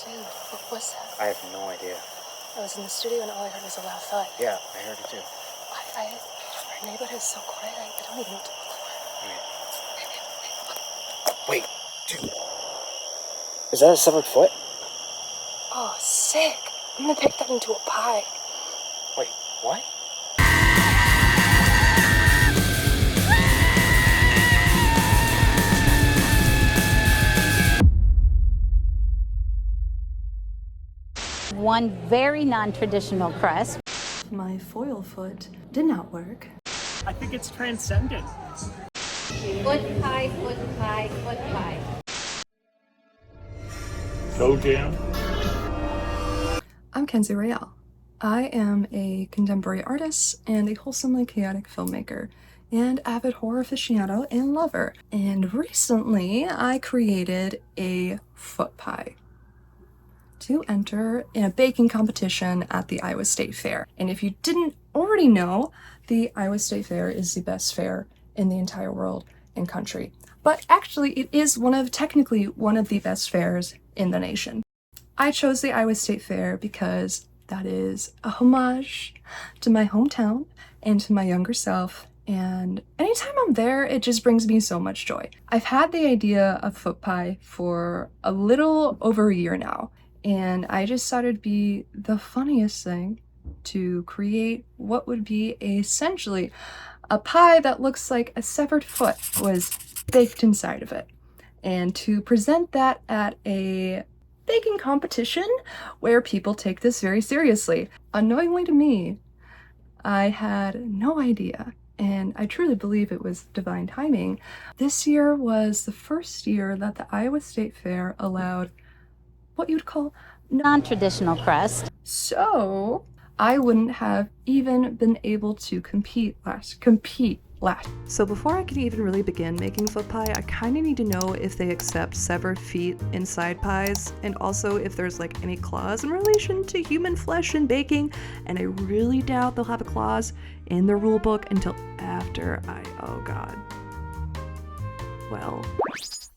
Dude, what was that? I have no idea. I was in the studio and all I heard was a loud thud. Yeah, I heard it too. Our neighborhood is so quiet, I don't even know what to look for. Wait, dude. Is that a severed foot? Oh, sick. I'm gonna bake that into a pie. Wait, what? One very non-traditional crust. My foil foot did not work. I think it's transcendent. Foot pie, foot pie, foot pie. Toe jam. I'm Kenzie Royale. I am a contemporary artist and a wholesomely chaotic filmmaker and avid horror aficionado and lover. And recently I created a foot pie to enter in a baking competition at the Iowa State Fair. And if you didn't already know, the Iowa State Fair is the best fair in the entire world and country. But actually it is technically one of the best fairs in the nation. I chose the Iowa State Fair because that is a homage to my hometown and to my younger self. And anytime I'm there, it just brings me so much joy. I've had the idea of foot pie for a little over a year now. And I just thought it'd be the funniest thing to create what would be essentially a pie that looks like a severed foot was baked inside of it. And to present that at a baking competition where people take this very seriously. Unknowingly to me, I had no idea, and I truly believe it was divine timing. This year was the first year that the Iowa State Fair allowed what you'd call Non-traditional crust. So I wouldn't have even been able to compete last. So before I can even really begin making foot pie, I kind of need to know if they accept severed feet inside pies, and also if there's like any clause in relation to human flesh in baking, and I really doubt they'll have a clause in their rule book until after oh god. Well,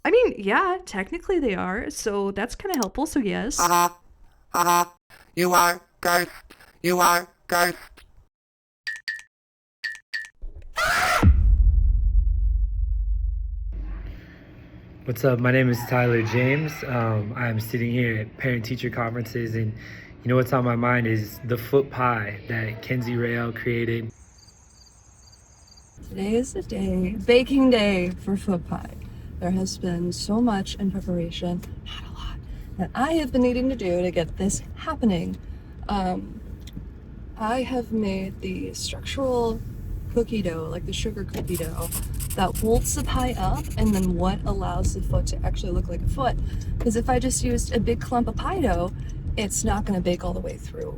I mean, yeah, technically they are, so that's kind of helpful, so yes. You are cursed. You are cursed. What's up? My name is Tyler James. I'm sitting here at parent-teacher conferences, and you know what's on my mind is the foot pie that Kenzie Royale created. Today is the day, baking day for foot pie. There has been so much in preparation, not a lot, that I have been needing to do to get this happening. I have made the structural cookie dough, like the sugar cookie dough, that holds the pie up, and then what allows the foot to actually look like a foot. Because if I just used a big clump of pie dough, it's not going to bake all the way through.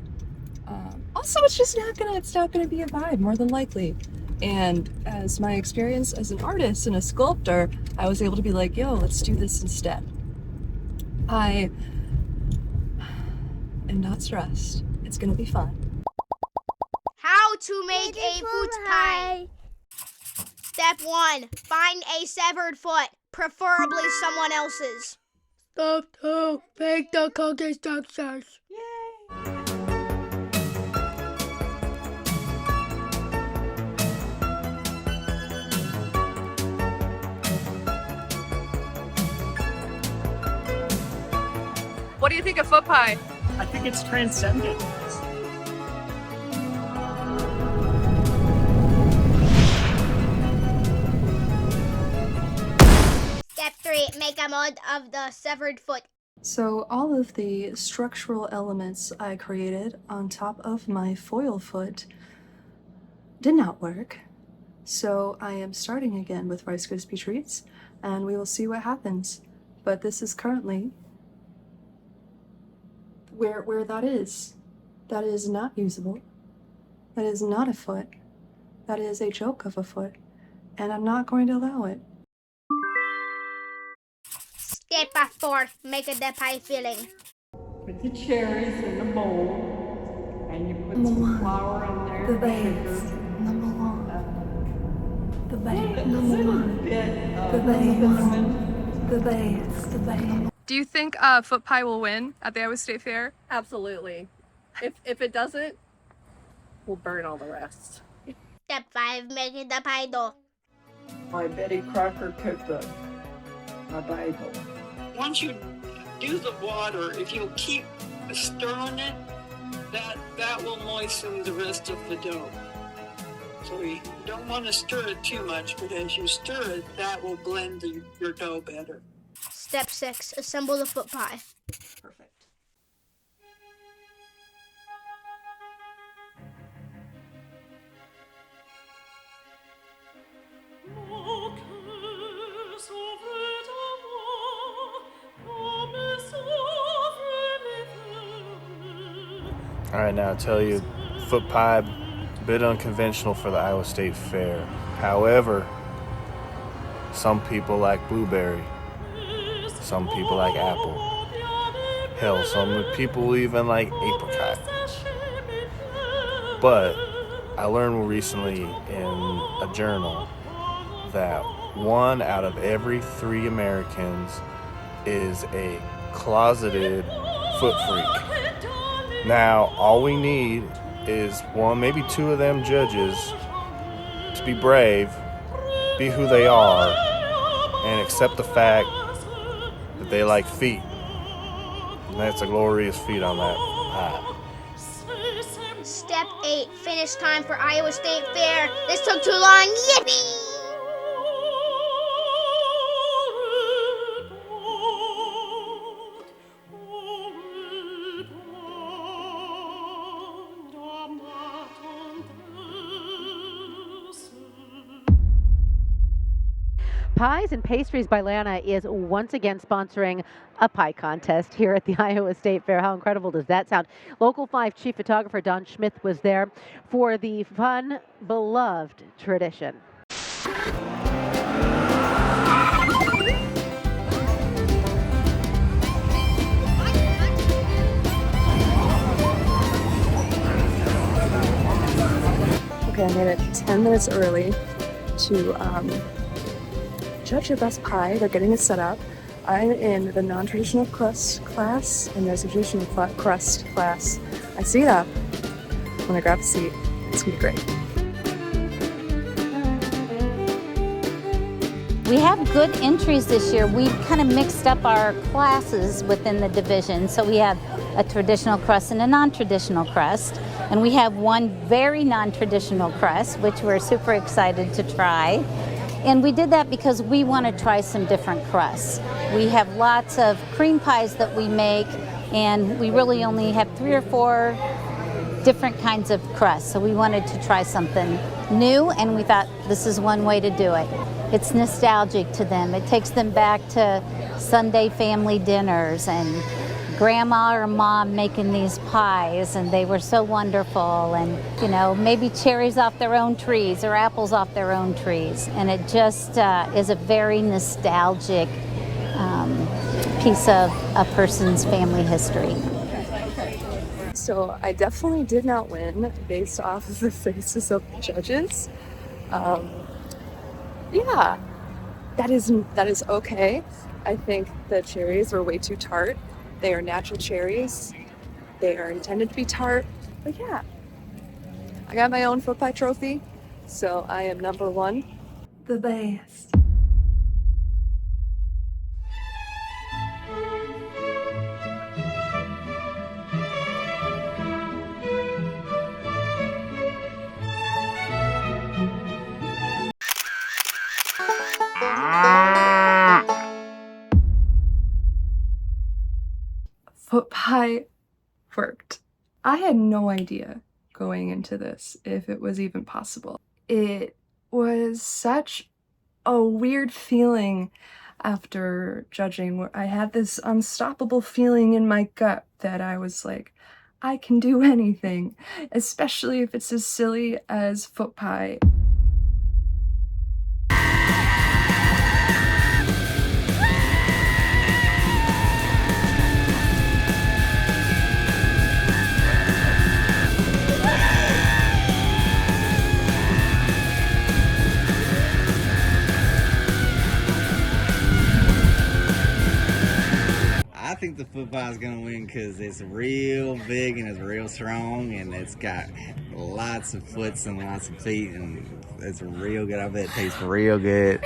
Also, it's not gonna be a vibe, more than likely. And as my experience as an artist and a sculptor, I was able to be like, yo, let's do this instead. I am not stressed. It's gonna be fun. How to make a foot pie. Step 1. Find a severed foot, preferably someone else's. Step 2. Bake the cookie structures. What do you think of foot pie? I think it's transcendent. Step 3. Make a mold of the severed foot. So all of the structural elements I created on top of my foil foot did not work. So I am starting again with Rice Krispie treats, and we will see what happens. But this is currently where that is. That is not usable. That is not a foot. That is a joke of a foot. And I'm not going to allow it. Step 4. Make the pie filling. Put the cherries in the bowl, and you put some flour in there. The base. Number one. The base. Number one. The base. The base. The base. Do you think foot pie will win at the Iowa State Fair? Absolutely. If it doesn't, we'll burn all the rest. Step 5, making the pie dough. My Betty Crocker cookbook. My Bible. Once you do the water, if you keep stirring it, that will moisten the rest of the dough. So you don't want to stir it too much, but as you stir it, that will blend your dough better. Step 6, assemble the foot pie. Perfect. All right, now I'll tell you, foot pie, a bit unconventional for the Iowa State Fair. However, some people like blueberry, some people like apple. Hell, some people even like apricot. But I learned recently in a journal that 1 out of every 3 Americans is a closeted foot freak. Now, all we need is 1, maybe 2 of them judges to be brave, be who they are, and accept the fact that they like feet. And that's a glorious feat on that pie. Step 8, finish time for Iowa State Fair. This took too long. Yippee! Pies and Pastries by Lana is once again sponsoring a pie contest here at the Iowa State Fair. How incredible does that sound? Local 5 chief photographer Don Schmidt was there for the fun, beloved tradition. Okay, I made it 10 minutes early to judge your best pie. They're getting it set up. I'm in the non-traditional crust class, and there's a traditional crust class. I see that. I'm gonna grab a seat. It's gonna be great. We have good entries this year. We've kind of mixed up our classes within the division. So we have a traditional crust and a non-traditional crust. And we have one very non-traditional crust, which we're super excited to try. And we did that because we want to try some different crusts. We have lots of cream pies that we make, and we really only have 3 or 4 different kinds of crusts. So we wanted to try something new, and we thought this is one way to do it. It's nostalgic to them. It takes them back to Sunday family dinners and grandma or mom making these pies, and they were so wonderful, and you know, maybe cherries off their own trees or apples off their own trees, and it just is a very nostalgic piece of a person's family history. So I definitely did not win based off of the faces of the judges. Yeah, that is okay. I think the cherries were way too tart. They are natural cherries. They are intended to be tart. But yeah, I got my own foot pie trophy, so I am number 1. The best. Foot pie worked. I had no idea going into this if it was even possible. It was such a weird feeling after judging, where I had this unstoppable feeling in my gut that I was like, I can do anything, especially if it's as silly as foot pie. foot pie is gonna win because it's real big and it's real strong and it's got lots of foots and lots of feet and it's real good. I bet it tastes real good.